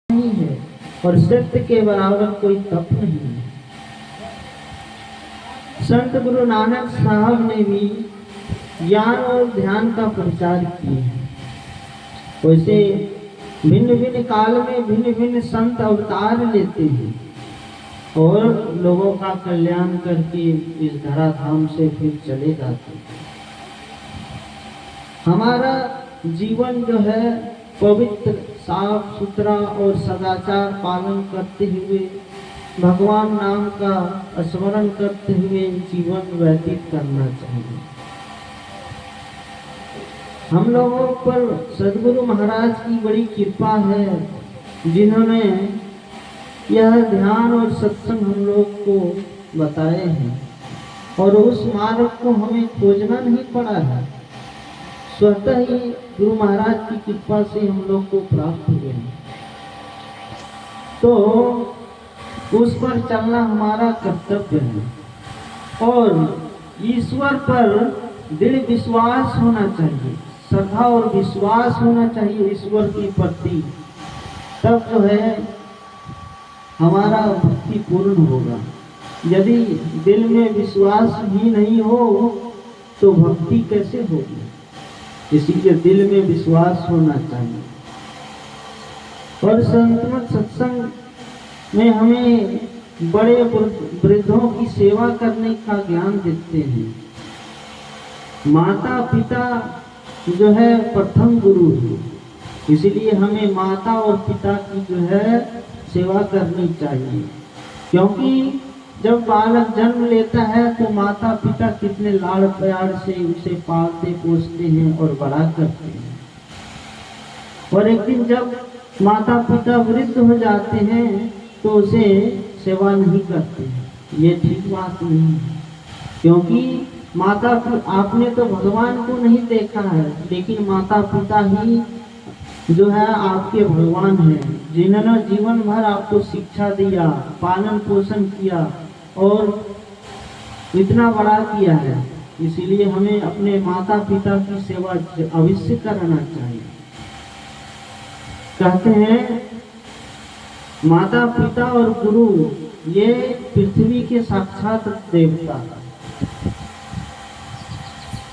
नहीं है और सत्य के बराबर कोई तप नहीं है। संत गुरु नानक साहब ने भी ज्ञान और ध्यान का प्रचार किया है। वैसे भिन्न भिन्न काल में भिन्न भिन्न संत अवतार लेते हैं और लोगों का कल्याण करके इस धराधाम से फिर चले जाते हैं। हमारा जीवन जो है पवित्र, साफ सुथरा और सदाचार पालन करते हुए भगवान नाम का स्मरण करते हुए जीवन व्यतीत करना चाहिए। हम लोगों पर सद्गुरु महाराज की बड़ी कृपा है, जिन्होंने यह ध्यान और सत्संग हम लोग को बताए हैं और उस मार्ग को हमें खोजना नहीं पड़ा है, स्वतः ही गुरु महाराज की कृपा से हम लोग को प्राप्त हुए हैं। तो उस पर चलना हमारा कर्तव्य है और ईश्वर पर दृढ़ विश्वास होना चाहिए, श्रद्धा और विश्वास होना चाहिए ईश्वर के प्रति। तब जो है हमारा भक्ति पूर्ण होगा। यदि दिल में विश्वास ही नहीं हो तो भक्ति कैसे होगी? इसीलिए दिल में विश्वास होना चाहिए। और संतमत सत्संग में हमें बड़े वृद्धों की सेवा करने का ज्ञान देते हैं। माता पिता जो है प्रथम गुरु है, इसलिए हमें माता और पिता की जो है सेवा करनी चाहिए। क्योंकि जब बालक जन्म लेता है तो माता पिता कितने लाड़ प्यार से उसे पालते पोसते हैं और बड़ा करते हैं। और एक दिन जब माता पिता वृद्ध हो जाते हैं तो उसे सेवा नहीं करते हैं। ये ठीक बात नहीं है, क्योंकि माता आपने तो भगवान को नहीं देखा है, लेकिन माता पिता ही जो है आपके भगवान हैं, जिन्होंने जीवन भर आपको शिक्षा दिया, पालन पोषण किया और इतना बड़ा किया है। इसीलिए हमें अपने माता पिता की सेवा अवश्य करना चाहिए। कहते हैं माता पिता और गुरु ये पृथ्वी के साक्षात देवता।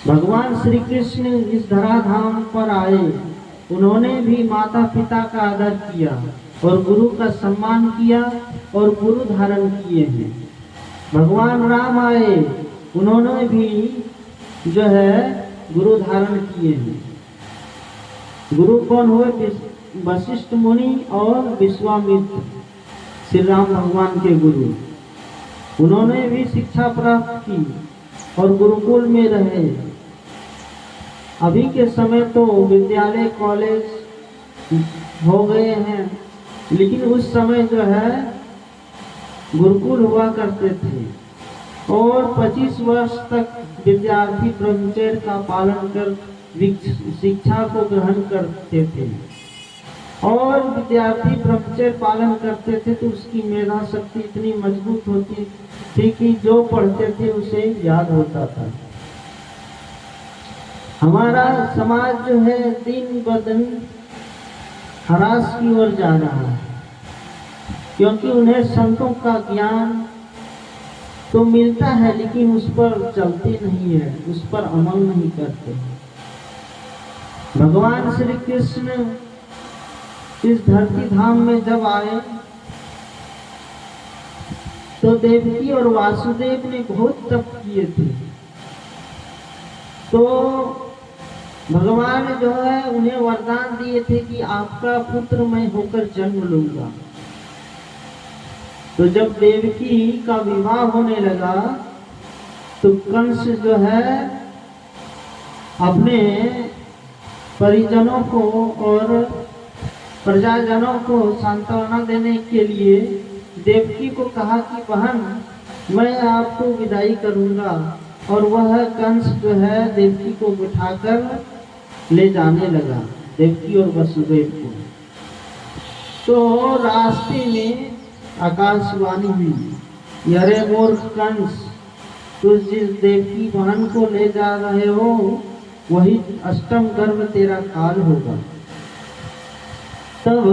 भगवान श्री कृष्ण इस धराधाम पर आए, उन्होंने भी माता पिता का आदर किया और गुरु का सम्मान किया और गुरु धारण किए हैं। भगवान राम आए, उन्होंने भी जो है गुरु धारण किए हैं। गुरु कौन हुए? वशिष्ठ मुनि और विश्वामित्र, श्री राम भगवान के गुरु। उन्होंने भी शिक्षा प्राप्त की और गुरुकुल में रहे। अभी के समय तो विद्यालय कॉलेज हो गए हैं, लेकिन उस समय जो है गुरुकुल हुआ करते थे और 25 वर्ष तक विद्यार्थी ब्रह्मचर्य का पालन कर शिक्षा को ग्रहण करते थे। और विद्यार्थी ब्रह्मचर्य पालन करते थे तो उसकी मेधा शक्ति इतनी मजबूत होती थी कि जो पढ़ते थे उसे याद होता था। हमारा समाज जो है दिन ब दिन ह्रास की ओर जा रहा है, क्योंकि उन्हें संतों का ज्ञान तो मिलता है लेकिन उस पर चलते नहीं है, उस पर अमल नहीं करते। भगवान श्री कृष्ण इस धरती धाम में जब आए तो देवकी और वासुदेव ने बहुत तप किए थे। तो भगवान जो है उन्हें वरदान दिए थे कि आपका पुत्र मैं होकर जन्म लूंगा। तो जब देवकी का विवाह होने लगा तो कंस जो है अपने परिजनों को और प्रजाजनों को सांत्वना देने के लिए देवकी को कहा कि बहन मैं आपको विदाई करूंगा, और वह कंस जो है देवकी को बिठाकर ले जाने लगा, देवकी और वसुदेव को। तो रास्ते में आकाशवाणी हुई, अरे मूर्ख कंस, तुझ जिस देवकी बहन को ले जा रहे हो वही अष्टम गर्भ तेरा काल होगा। तब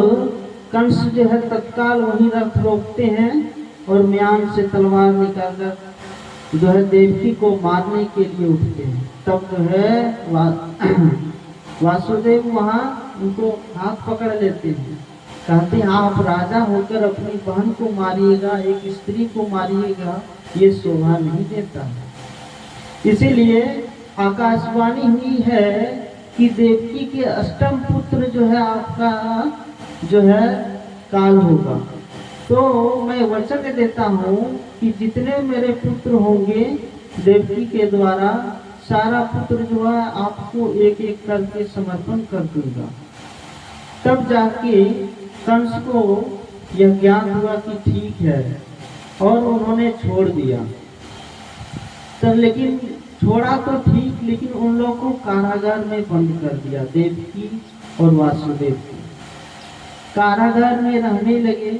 कंस जो है तत्काल वहीं रथ रोकते हैं और म्यान से तलवार निकालकर जो है देवकी को मारने के लिए उठते हैं। तब जो है वासुदेव वहां उनको हाथ पकड़ लेते हैं, कहते हैं आप राजा होकर अपनी बहन को मारिएगा, एक स्त्री को मारिएगा, ये शोभा नहीं देता है। इसीलिए आकाशवाणी हुई है कि देवकी के अष्टम पुत्र जो है आपका जो है काल होगा। तो मैं वचन देता हूँ कि जितने मेरे पुत्र होंगे देवकी के द्वारा, सारा पुत्र जो है आपको एक एक करके समर्पण कर दूंगा। तब जाके कंस को यह ज्ञान हुआ कि ठीक है, और उन्होंने छोड़ दिया। तब लेकिन छोड़ा तो ठीक, लेकिन उन लोगों को कारागार में बंद कर दिया, देवकी और वासुदेव को कारागार में रहने लगे।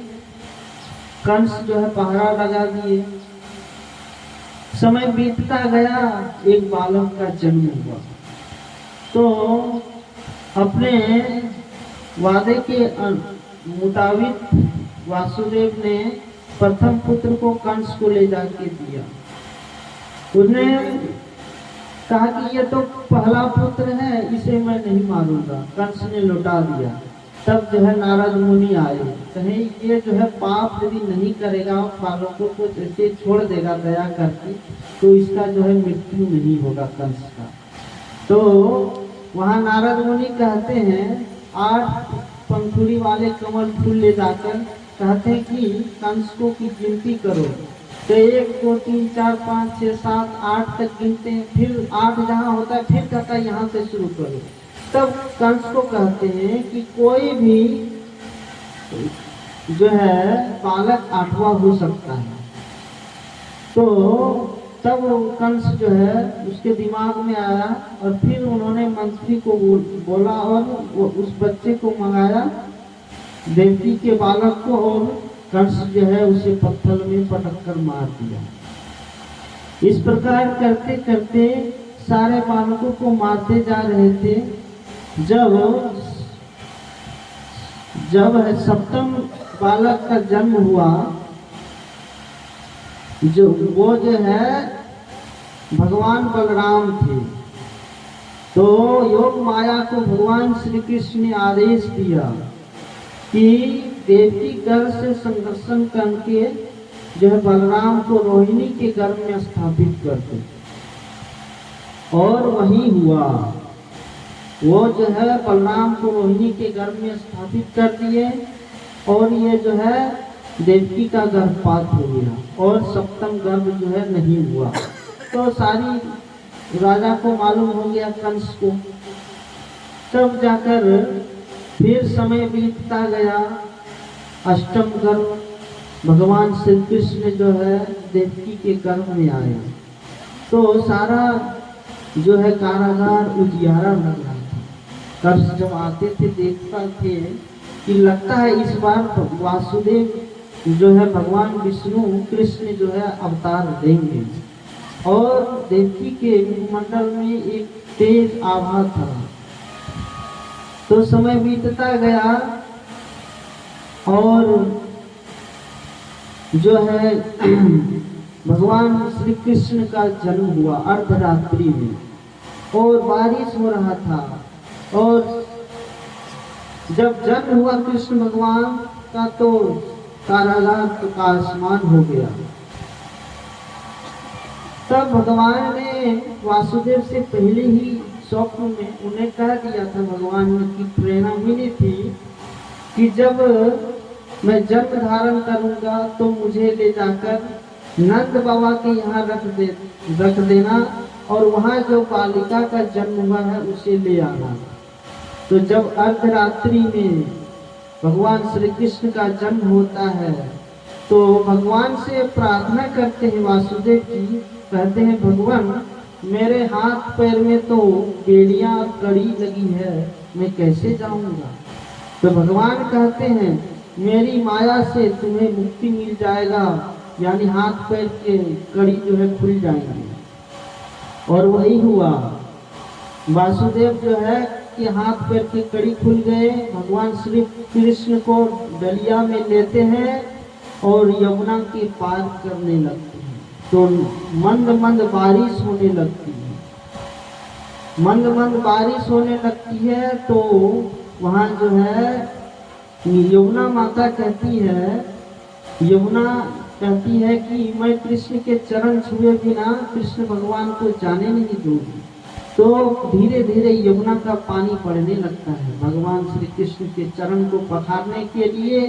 कंस जो है पहरा लगा दिए। समय बीतता गया, एक बालक का जन्म हुआ। तो अपने वादे के मुताबिक वासुदेव ने प्रथम पुत्र को कंस को ले जाके दिया। उसने कहा कि ये तो पहला पुत्र है, इसे मैं नहीं मारूंगा। कंस ने लौटा दिया। तब जो है नारद मुनि आए, कहे ये जो है पाप यदि नहीं करेगा, बालकों को ऐसे छोड़ देगा दया करके, तो इसका जो है मृत्यु नहीं होगा कंस का। तो वहाँ नारद मुनि कहते हैं 8 पंखुड़ी वाले कमल फूल ले जाकर कहते हैं कि कंस को की गिनती करो। तो 1 2 3 4 5 6 7 8 तक गिनते हैं, फिर 8 जहाँ होता है फिर कहता है यहाँ से शुरू करो। तब कंस को कहते हैं कि कोई भी जो है बालक 8वां हो सकता है। तो तब कंस जो है उसके दिमाग में आया, और फिर उन्होंने मंत्री को बोला और वो उस बच्चे को मंगाया, देवकी के बालक को, और कंस जो है उसे पत्थर में पटक कर मार दिया। इस प्रकार करते करते सारे बालकों को मारते जा रहे थे। जब सप्तम बालक का जन्म हुआ, वो जो है भगवान बलराम थे। तो योग माया को भगवान श्री कृष्ण ने आदेश दिया कि देवकी गर्भ से संघर्षण करके जो है बलराम को रोहिणी के गर्भ में स्थापित कर दे। और वही हुआ, वो जो है बलराम को रोहिणी के गर्भ में स्थापित कर दिए, और ये जो है देवकी का गर्भपात हो गया, और सप्तम गर्भ जो है नहीं हुआ। तो सारी राजा को मालूम हो गया, कंस को। तब जाकर फिर समय बीतता गया, अष्टम गर्भ भगवान श्री कृष्ण जो है देवकी के गर्भ में आए। तो सारा जो है कारागार उजियारा लग रहा था। कंस जब आते थे देखता थे कि लगता है इस बार वासुदेव जो है भगवान विष्णु कृष्ण जो है अवतार देंगे। और देवकी के मुखमंडल में एक तेज आभा था। तो समय बीतता गया, और जो है भगवान श्री कृष्ण का जन्म हुआ अर्धरात्रि में, और बारिश हो रहा था। और जब जन्म हुआ कृष्ण भगवान का, तो कारागार का आसमान हो गया। तब भगवान ने वासुदेव से पहले ही स्वप्न में उन्हें कह दिया था, भगवान ने की प्रेरणा मिली थी कि जब मैं जन्म धारण करूंगा तो मुझे ले जाकर नंद बाबा के यहाँ रख देना, और वहाँ जो बालिका का जन्म हुआ है उसे ले आना। तो जब अर्धरात्रि में भगवान श्री कृष्ण का जन्म होता है, तो भगवान से प्रार्थना करते हैं वासुदेव जी, कहते हैं भगवान मेरे हाथ पैर में तो बेड़ियां कड़ी लगी है, मैं कैसे जाऊंगा। तो भगवान कहते हैं मेरी माया से तुम्हें मुक्ति मिल जाएगा, यानी हाथ पैर के कड़ी जो है खुल जाएंगे। और वही हुआ, वासुदेव जो है के हाथ पैर के कड़ी खुल गए। भगवान श्री कृष्ण को डलिया में लेते हैं और यमुना के पार करने लगते हैं। तो मंद मंद बारिश होने लगती है। मंद मंद बारिश होने लगती है तो वहाँ जो है यमुना माता कहती है कि मैं कृष्ण के चरण छुए बिना कृष्ण भगवान को जाने नहीं दूंगी। तो धीरे धीरे यमुना का पानी बढ़ने लगता है भगवान श्री कृष्ण के चरण को पखारने के लिए।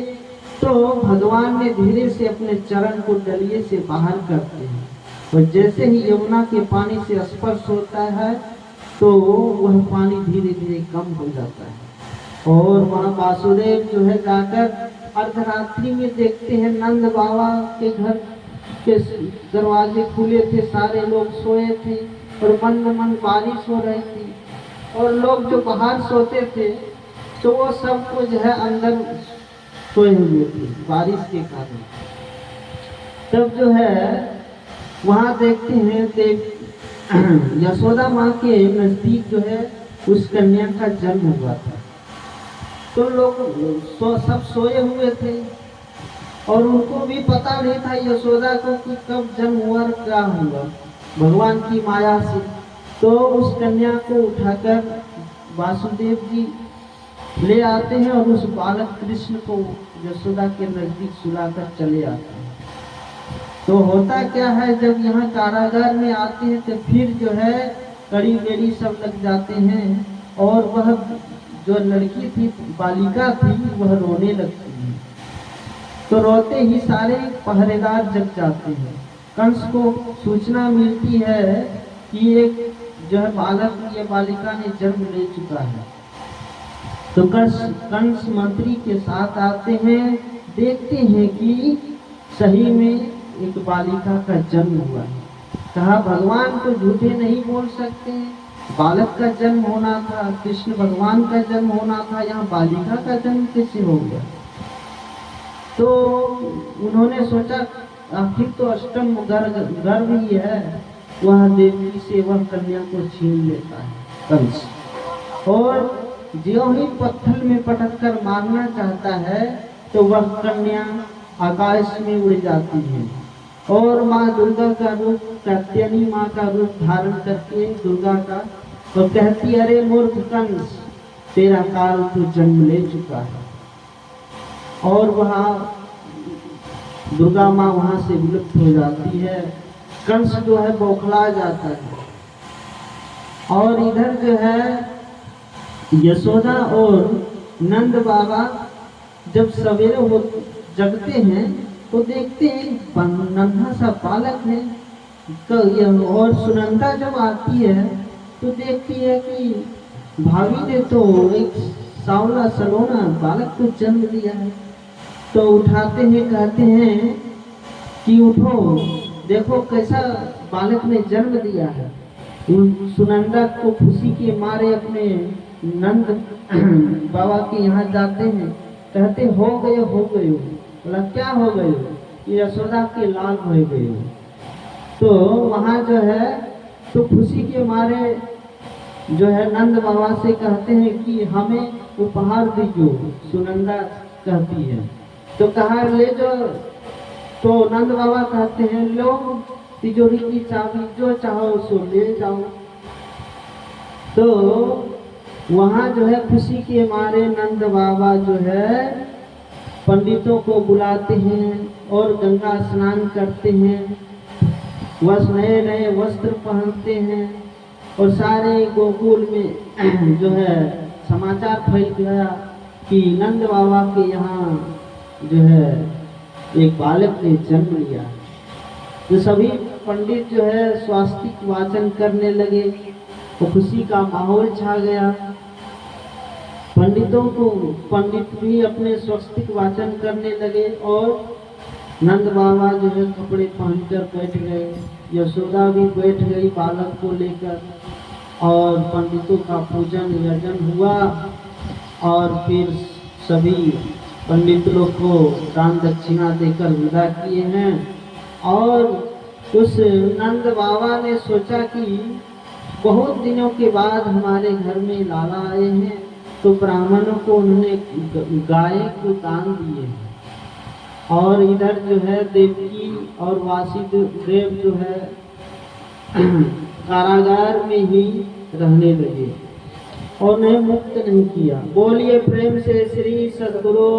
तो भगवान ने धीरे से अपने चरण को डलिए से बाहर करते हैं और जैसे ही यमुना के पानी से स्पर्श होता है तो वह पानी धीरे धीरे कम हो जाता है। और वहाँ वासुदेव जो है जाकर अर्धरात्रि में देखते हैं नंद बाबा के घर के दरवाजे खुले थे, सारे लोग सोए थे और मंद मंद बारिश हो रही थी और लोग जो बाहर सोते थे तो वो सब कुछ है अंदर सोए हुए थे बारिश के कारण। तब जो है वहाँ देखते हैं यशोदा माँ के नजदीक जो है उस कन्या का जन्म हुआ था। तो लोग सब सोए हुए थे और उनको भी पता नहीं था यशोदा को कि कब जन्म हुआ और क्या हुआ भगवान की माया से। तो उस कन्या को उठाकर वासुदेव जी ले आते हैं और उस बालक कृष्ण को यशोदा के नजदीक सुलाकर चले आते हैं। तो होता क्या है जब यहाँ कारागार में आते हैं तो फिर जो है कड़ी बेड़ी सब लग जाते हैं और वह जो लड़की थी बालिका थी वह रोने लगती है। तो रोते ही सारे पहरेदार जग जाते हैं। कंस को सूचना मिलती है कि एक जो है बालक या बालिका ने जन्म ले चुका है। तो कंस मंत्री के साथ आते हैं, देखते हैं कि सही में एक बालिका का जन्म हुआ है। कहा भगवान को झूठे नहीं बोल सकते, बालक का जन्म होना था, कृष्ण भगवान का जन्म होना था, यहाँ बालिका का जन्म कैसे हो गया। तो उन्होंने सोचा आखिर तो अष्टम गर्भ ही है, वह देवी से वह कन्या को छीन लेता है कंस और ज्यों ही पत्थर में पटक कर मारना चाहता है तो वह कन्या आकाश में उड़ जाती है और माँ दुर्गा का रूप कात्यायनी माँ का रूप धारण करके दुर्गा का तो कहती अरे मूर्ख कंस तेरा काल तो जन्म ले चुका है। और वहाँ दुर्गा माँ वहाँ से विलुप्त हो जाती है। कंस जो है बौखला जाता है और इधर जो है यशोदा और नंद बाबा जब सवेरे वो जगते हैं तो देखते हैं नन्हा सा बालक है। तो और सुनंदा जब आती है तो देखती है कि भाभी ने तो एक सावला सलोना बालक को जन्म दिया है। तो उठाते हैं, कहते हैं कि उठो देखो कैसा बालक ने जन्म दिया है। सुनंदा को खुशी के मारे अपने नंद बाबा के यहाँ जाते हैं, कहते हो गए बोला क्या हो गए, यशोदा के लाल हो गए। तो वहाँ जो है तो खुशी के मारे जो है नंद बाबा से कहते हैं कि हमें उपहार दीजिए। सुनंदा कहती है तो कहा ले जाओ। तो नंद बाबा कहते हैं लो तिजोरी की चाबी, जो चाहो सो ले जाओ। तो वहाँ जो है खुशी के मारे नंद बाबा जो है पंडितों को बुलाते हैं और गंगा स्नान करते हैं, नए नए वस्त्र पहनते हैं और सारे गोकुल में जो है समाचार फैल गया कि नंद बाबा के यहाँ जो है एक बालक ने जन्म लिया। तो सभी पंडित जो है स्वास्तिक वाचन करने लगे तो खुशी का माहौल छा गया। पंडित भी अपने स्वास्तिक वाचन करने लगे और नंद बाबा जो है कपड़े पहनकर बैठ गए, यशोदा भी बैठ गई बालक को लेकर और पंडितों का पूजन यजन हुआ। और फिर सभी पंडित लोग को दान दक्षिणा देकर विदा किए हैं। और उस नंद बाबा ने सोचा कि बहुत दिनों के बाद हमारे घर में लाला आए हैं, तो ब्राह्मणों को उन्होंने गाय को दान दिए हैं। और इधर जो है देवकी और वासुदेव जो है कारागार में ही रहने लगे और उन्हें मुक्त नहीं किया। बोलिए प्रेम से श्री सद्गुरु